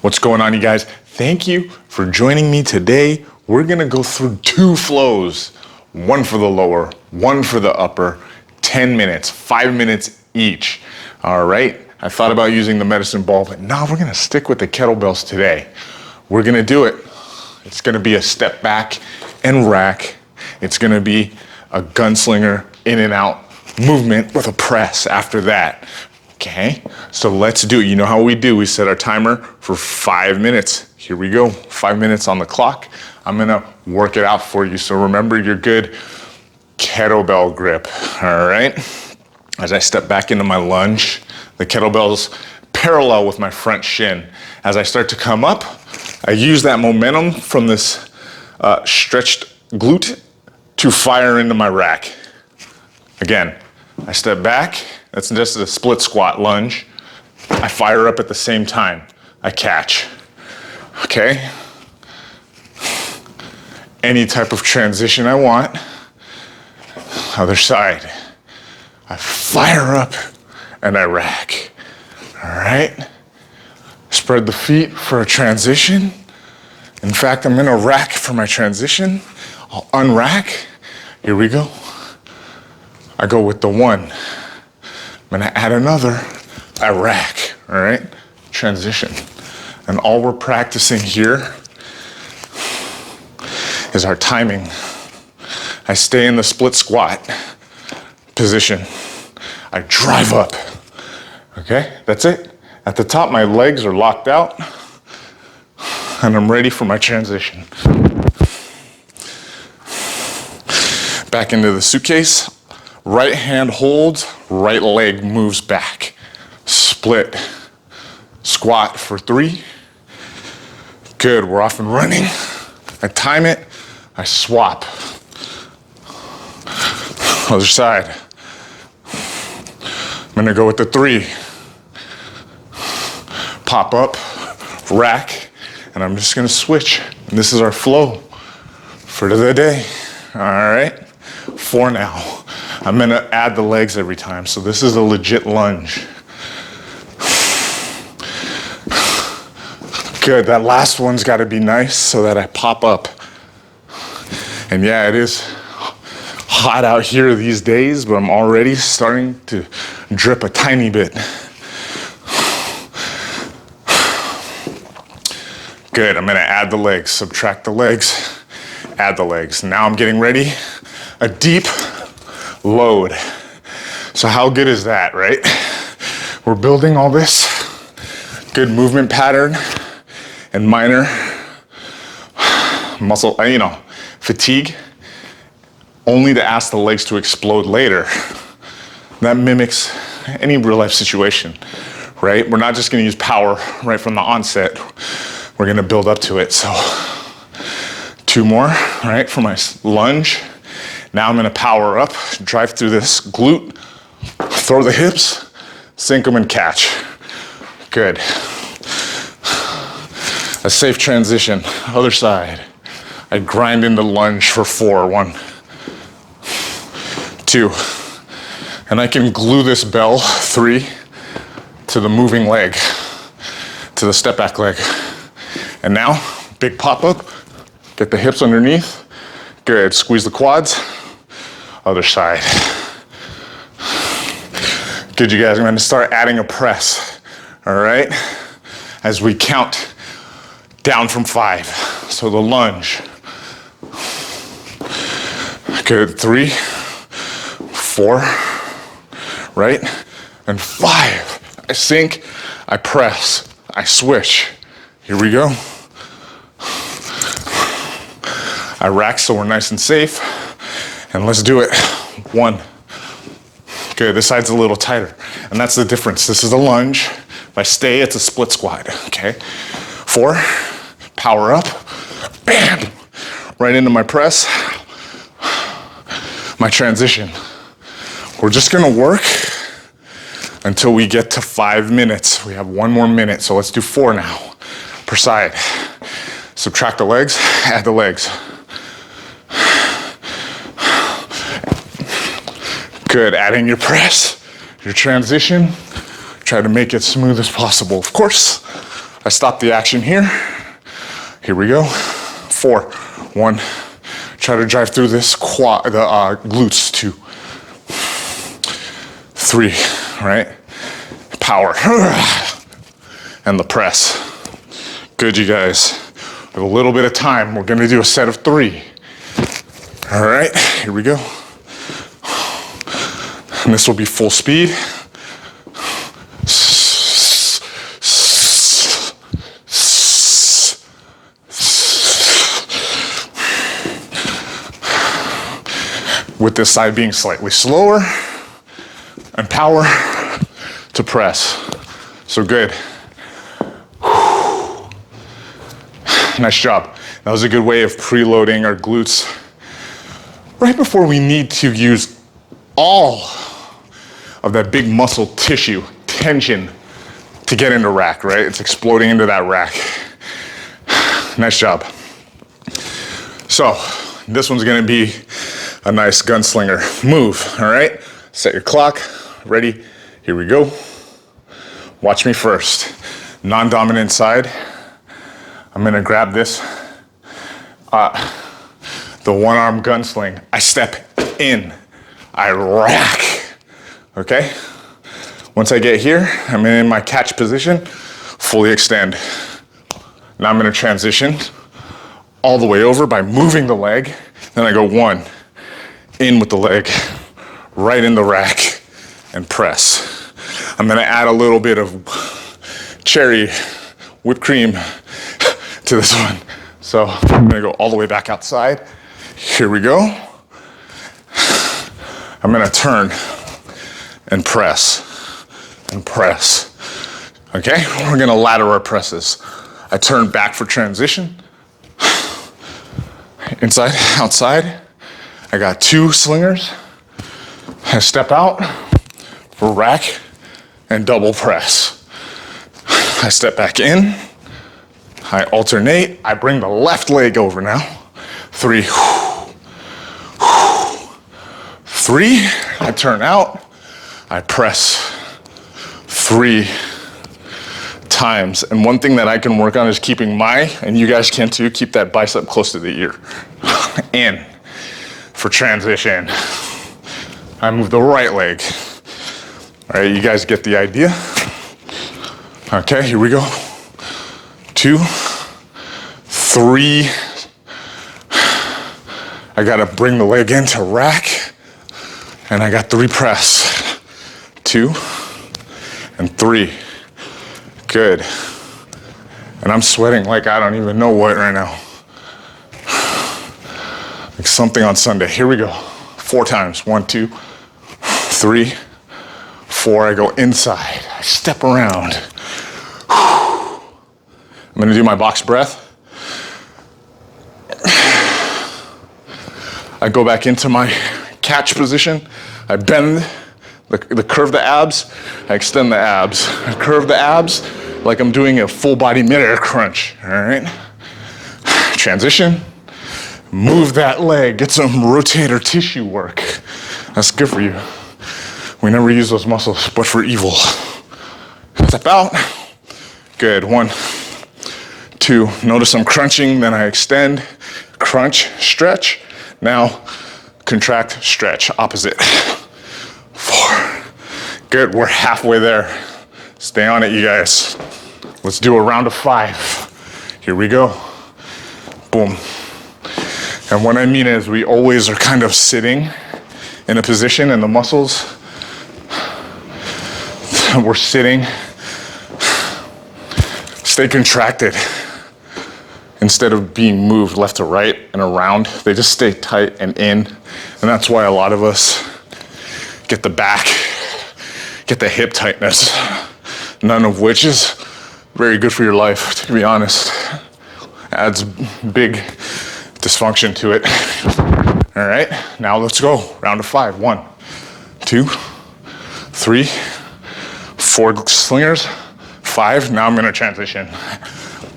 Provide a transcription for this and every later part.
What's going on, you guys? Thank you for joining me today. We're gonna go through 2 flows, one for the lower, one for the upper, 10 minutes, 5 minutes each. All right, I thought about using the medicine ball, but no, we're gonna stick with the kettlebells today. We're gonna do it. It's gonna be a step back and rack. It's gonna be a gunslinger in and out movement with a press after that. Okay, so let's do it. You know how we do. We set our timer for 5 minutes. Here we go, 5 minutes on the clock. I'm gonna work it out for you. So remember your good kettlebell grip, all right? As I step back into my lunge, the kettlebell's parallel with my front shin. As I start to come up, I use that momentum from this stretched glute to fire into my rack. Again, I step back. That's just a split squat lunge. I fire up at the same time. I catch, okay? Any type of transition I want. Other side. I fire up and I rack, all right? Spread the feet for a transition. In fact, I'm gonna rack for my transition. I'll unrack. Here we go. I go with the 1. I'm gonna add another, I rack, all right? Transition. And all we're practicing here is our timing. I stay in the split squat position. I drive up, okay? That's it. At the top, my legs are locked out and I'm ready for my transition. Back into the suitcase. Right hand holds, right leg moves back. Split, squat for 3. Good, we're off and running. I time it, I swap. Other side. I'm gonna go with the 3. Pop up, rack, and I'm just gonna switch. And this is our flow for the day. All right, 4 now. I'm gonna add the legs every time. So this is a legit lunge. Good, that last one's gotta be nice so that I pop up. And yeah, it is hot out here these days, but I'm already starting to drip a tiny bit. Good, I'm gonna add the legs, subtract the legs, add the legs. Now I'm getting ready, a deep load. So how good is that, right? We're building all this good movement pattern and minor muscle, fatigue, only to ask the legs to explode later. That mimics any real life situation, right? We're not just gonna use power right from the onset. We're gonna build up to it. So 2 more, right, for my lunge. Now I'm gonna power up, drive through this glute, throw the hips, sink them and catch. Good. A safe transition, other side. I grind into lunge for 4, 1, 2. And I can glue this bell, 3, to the moving leg, to the step back leg. And now, big pop up, get the hips underneath. Good, squeeze the quads. Other side. Good, you guys. I'm gonna start adding a press, all right? As we count down from 5. So the lunge. Good, 3, 4, right? And 5. I sink, I press, I switch. Here we go. I rack so we're nice and safe. And let's do it. 1. Good, this side's a little tighter. And that's the difference. This is a lunge. If I stay, it's a split squat, okay? 4, power up, bam! Right into my press, my transition. We're just gonna work until we get to 5 minutes. We have 1 more minute, so let's do 4 now, per side. Subtract the legs, add the legs. Good, adding your press, your transition. Try to make it smooth as possible. Of course, I stop the action here. Here we go. 4, 1. Try to drive through this quad, the glutes. 2, 3, right? Power. And the press. Good, you guys. With a little bit of time, we're gonna do a set of 3. All right, here we go. And this will be full speed. With this side being slightly slower, and power to press. So good. Nice job. That was a good way of preloading our glutes right before we need to use all of that big muscle tissue, tension, to get into rack, right? It's exploding into that rack. Nice job. So, this one's gonna be a nice gunslinger move, all right? Set your clock, ready, here we go. Watch me first. Non-dominant side. I'm gonna grab this, the one-arm gunsling. I step in, I rack, okay? Once I get here, I'm in my catch position, fully extend. Now I'm gonna transition all the way over by moving the leg. Then I go 1, in with the leg, right in the rack, and press. I'm gonna add a little bit of cherry whipped cream to this one. So I'm gonna go all the way back outside. Here we go. I'm gonna turn and press and press. Okay, we're gonna ladder our presses. I turn back for transition. Inside, outside. I got 2 slingers. I step out for rack and double press. I step back in. I alternate. I bring the left leg over now. 3. 3. I turn out. I press 3 times. And one thing that I can work on is keeping and you guys can too, keep that bicep close to the ear. In for transition. I move the right leg. All right, you guys get the idea? Okay, here we go. 2, 3. I gotta bring the leg into rack, and I got 3 press. 2 and 3. Good. And I'm sweating like I don't even know what right now. Like something on Sunday. Here we go. 4 times. 1, 2, 3, 4. I go inside. I step around. I'm gonna do my box breath. I go back into my catch position. I bend the curve the abs. I extend the abs. I curve the abs like I'm doing a full body midair crunch. All right. Transition. Move that leg. Get some rotator tissue work. That's good for you. We never use those muscles, but for evil. Step out. Good. 1, 2. Notice I'm crunching, then I extend, crunch, stretch. Now, contract, stretch, opposite. 4. Good, we're halfway there. Stay on it, you guys. Let's do a round of 5. Here we go. Boom. And what I mean is we always are kind of sitting in a position and the muscles, we're sitting, stay contracted. Instead of being moved left to right and around, they just stay tight and in. And that's why a lot of us get the back, get the hip tightness, none of which is very good for your life, to be honest. Adds big dysfunction to it. All right, now let's go. Round of 5. 1, 2, 3, 4 slingers, 5. Now I'm gonna transition.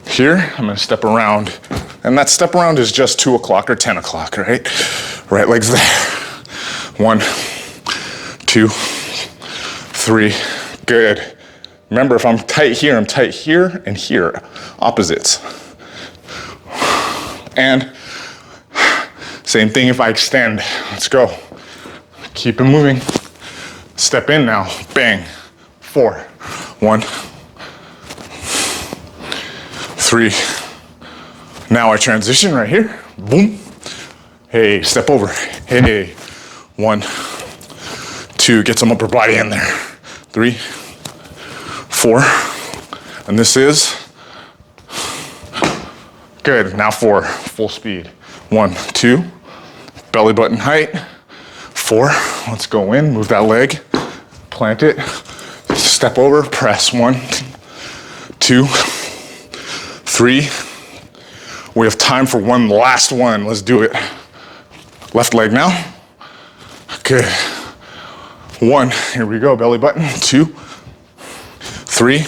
Here, I'm gonna step around, and that step around is just 2 o'clock or 10 o'clock, right? Right leg's there. 1, 2, 3, good. Remember, if I'm tight here and here, opposites. And same thing if I extend. Let's go. Keep it moving. Step in now, bang. 4, 1, 3. Now I transition right here, boom. Hey, step over, hey. 1, 2, get some upper body in there. 3, 4, and this is, good, now 4, full speed. 1, 2, belly button height. 4, let's go in, move that leg, plant it, step over, press. 1, 2, 3. We have time for one last one, let's do it. Left leg now, good. 1, here we go, belly button. 2, 3,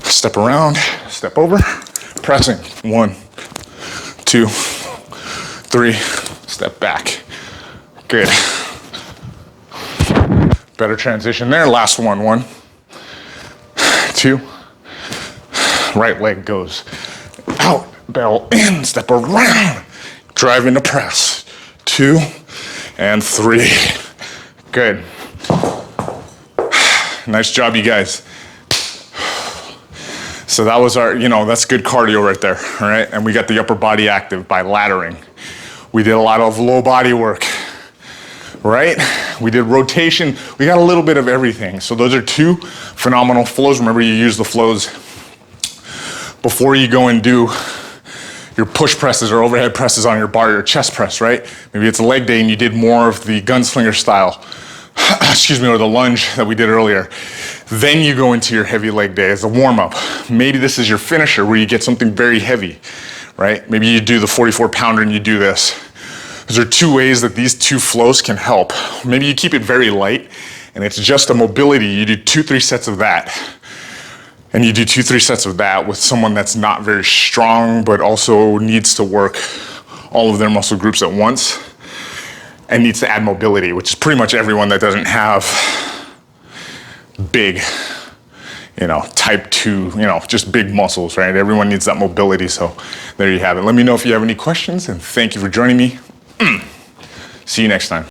step around, step over, pressing. 1, 2, 3, step back. Good. Better transition there. Last one. 1, 2. Right leg goes out, bell in, step around, drive into press. 2 and 3. Good. Nice job, you guys. So that was our, that's good cardio right there, all right? And we got the upper body active by laddering. We did a lot of low body work, right? We did rotation. We got a little bit of everything. So those are 2 phenomenal flows. Remember, you use the flows before you go and do your push presses or overhead presses on your bar, your chest press, right? Maybe it's a leg day and you did more of the Gunslinger style, or the lunge that we did earlier. Then you go into your heavy leg day as a warm up. Maybe this is your finisher where you get something very heavy, right? Maybe you do the 44 pounder and you do this. Those are 2 ways that these 2 flows can help. Maybe you keep it very light and it's just a mobility. You do 2-3 sets of that. And you do 2-3 sets of that with someone that's not very strong, but also needs to work all of their muscle groups at once and needs to add mobility, which is pretty much everyone that doesn't have big, type 2, just big muscles, right? Everyone needs that mobility. So there you have it. Let me know if you have any questions, and thank you for joining me. See you next time.